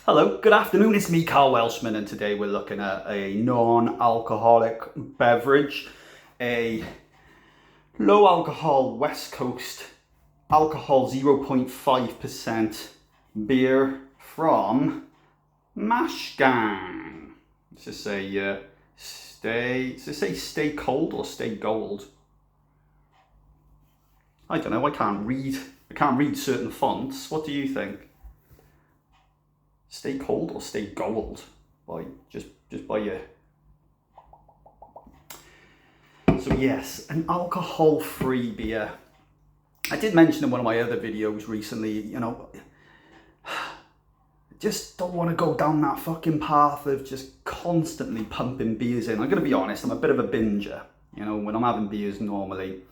Hello, good afternoon. It's me, Carl Welshman, and today we're looking at a non-alcoholic beverage, a low-alcohol West Coast alcohol 0.5% beer from Mashgang. Let's just say stay cold or stay gold. I don't know. I can't read certain fonts. What do you think? Stay cold or stay gold? Just by your. So yes, an alcohol-free beer. I did mention in one of my other videos recently, just don't want to go down that fucking path of just constantly pumping beers in. I'm going to be honest, I'm a bit of a binger. When I'm having beers normally,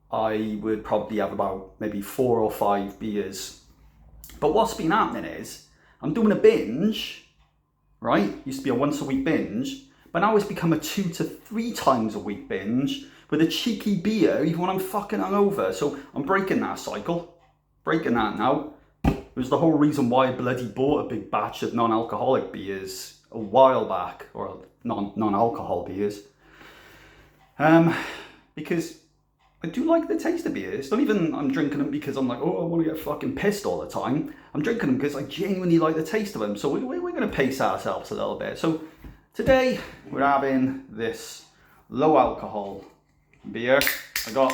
I would probably have about maybe 4 or 5 beers. But what's been happening is, I'm doing a binge, right? Used to be a once a week binge, but now it's become a 2 to 3 times a week binge with a cheeky beer even when I'm fucking hungover. So I'm breaking that cycle, breaking that now. It was the whole reason why I bloody bought a big batch of non-alcoholic beers a while back, or non-alcohol beers, because I do like the taste of beer. It's not even I'm drinking them because I'm like, oh, I want to get fucking pissed all the time. I'm drinking them because I genuinely like the taste of them. So we're going to pace ourselves a little bit. So today we're having this low alcohol beer. I got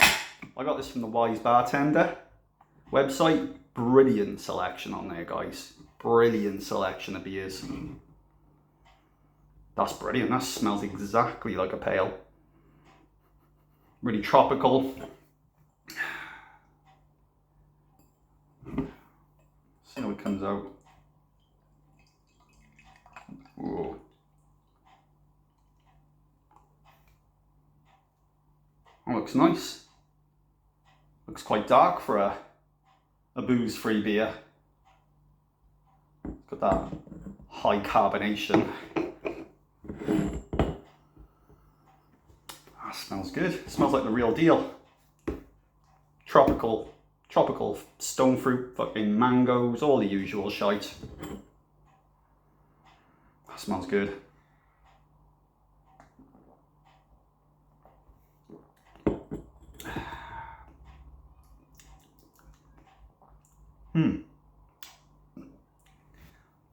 this from the Wise Bartender website. Brilliant selection on there, guys. Brilliant selection of beers. That's brilliant. That smells exactly like a pale. Really tropical. See how it comes out. Whoa. That looks nice. Looks quite dark for a booze-free beer. Got that high carbonation. That smells good. It smells like the real deal. Tropical stone fruit, fucking mangoes, all the usual shite. That smells good.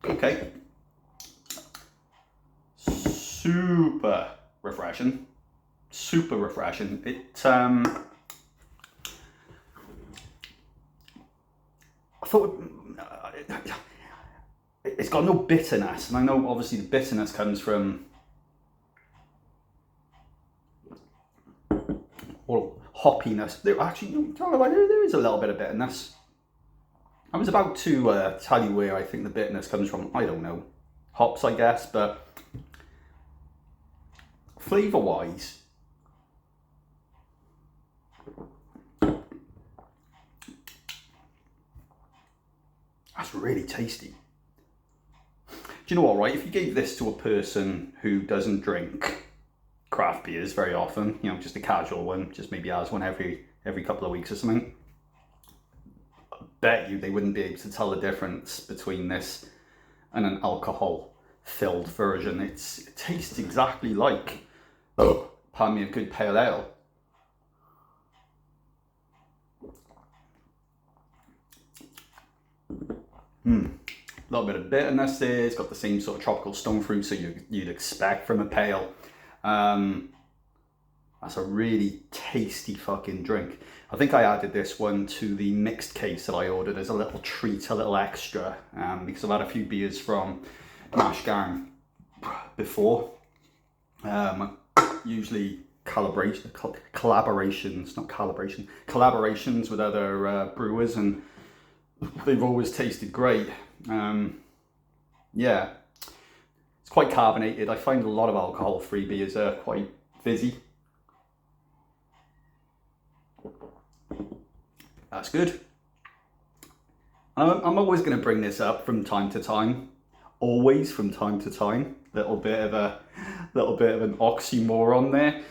Okay. Super refreshing. Super refreshing. I thought it's got no bitterness, and I know obviously the bitterness comes from hoppiness. There is a little bit of bitterness. I was about to tell you where I think the bitterness comes from. I don't know, hops, I guess, but flavour-wise, that's really tasty. Do you know what, right? If you gave this to a person who doesn't drink craft beers very often, just a casual one, just maybe has one every couple of weeks or something, I bet you they wouldn't be able to tell the difference between this and an alcohol-filled version. It tastes exactly like, pardon me, a good pale ale. A little bit of bitterness there. It's got the same sort of tropical stone fruit so you'd expect from a pale. That's a really tasty fucking drink. I think I added this one to the mixed case that I ordered as a little treat, a little extra, because I've had a few beers from Mashgang before. Usually collaborations with other brewers, and they've always tasted great. Yeah, it's quite carbonated. I find a lot of alcohol-free beers are quite fizzy. That's good. I'm always going to bring this up from time to time. Always from time to time. Little bit of an oxymoron there.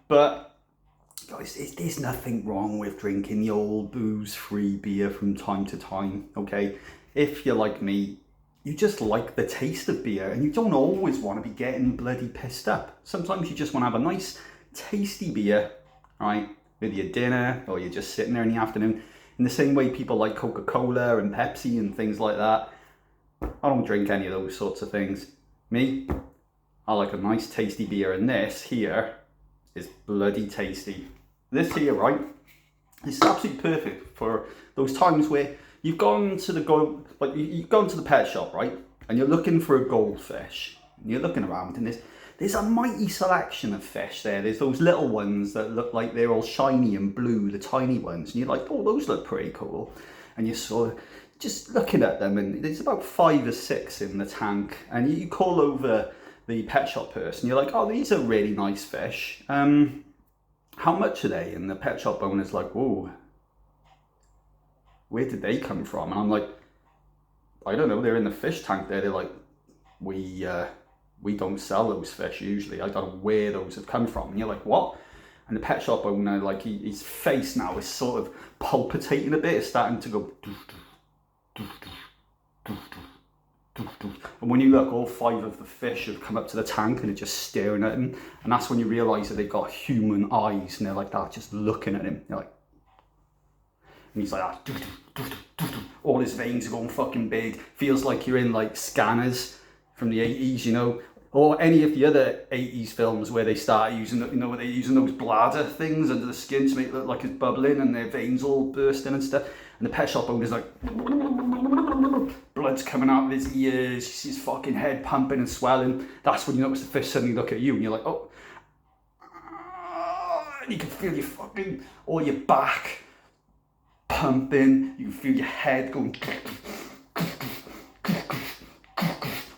But guys, there's nothing wrong with drinking the old booze-free beer from time to time, okay? If you're like me, you just like the taste of beer, and you don't always want to be getting bloody pissed up. Sometimes you just want to have a nice, tasty beer, right, with your dinner, or you're just sitting there in the afternoon. In the same way people like Coca-Cola and Pepsi and things like that. I don't drink any of those sorts of things. Me, I like a nice tasty beer, and this here is bloody tasty. This here, right, it's absolutely perfect for those times where you've gone to you've gone to the pet shop, right, and you're looking for a goldfish. And you're looking around, and there's a mighty selection of fish there. There's those little ones that look like they're all shiny and blue, the tiny ones, and you're like, oh, those look pretty cool. And you're sort of just looking at them, and there's about 5 or 6 in the tank, and you call over the pet shop person. You're like, oh, these are really nice fish. How much are they? And the pet shop owner's like, whoa, where did they come from? And I'm like, I don't know, they're in the fish tank there. They're like, we don't sell those fish usually. I don't know where those have come from. And you're like, what? And the pet shop owner, like, his face now is sort of palpitating a bit. It's starting to go. And when you look, all 5 of the fish have come up to the tank and are just staring at him. And that's when you realise that they've got human eyes, and they're like that, just looking at him. You're like, and he's like that. All his veins are going fucking big. Feels like you're in like Scanners from the 80s, you know, or any of the other 80s films where they start using, you know, where they're using those bladder things under the skin to make it look like it's bubbling and their veins all bursting and stuff. And the pet shop owner's like, blood's coming out of his ears, his fucking head pumping and swelling. That's when you notice the fish suddenly look at you, and you're like, oh, and you can feel your fucking, all your back pumping. You can feel your head going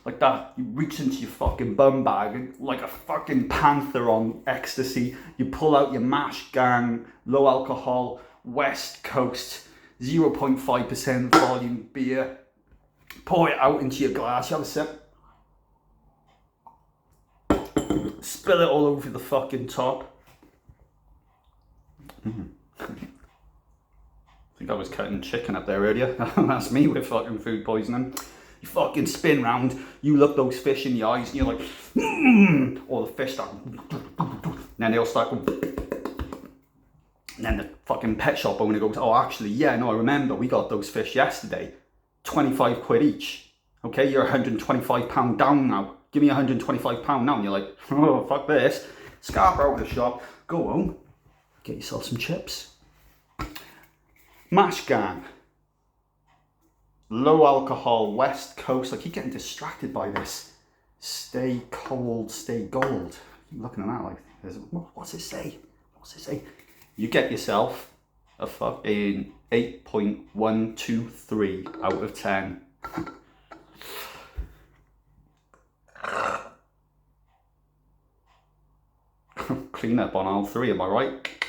like that. You reach into your fucking bum bag like a fucking panther on ecstasy. You pull out your Mash Gang low alcohol West Coast 0.5% volume beer, pour it out into your glass, you have a sip, spill it all over the fucking top. I think I was cutting chicken up there earlier. That's me with fucking food poisoning. You fucking spin round, you look those fish in the eyes, and you're like, or the fish start, and then they all start going. And then the fucking pet shop owner goes, oh, actually, yeah, no, I remember, we got those fish yesterday. 25 quid each. Okay, you're £125 down now. Give me £125 now. And you're like, oh, fuck this. Scarp out of the shop, go home, get yourself some chips. Mash Gang. Low alcohol, West Coast. I keep getting distracted by this. Stay cold, stay gold. I'm looking at that like, what's it say? What's it say? You get yourself a fucking 8.123 out of 10. Clean up on all 3, am I right?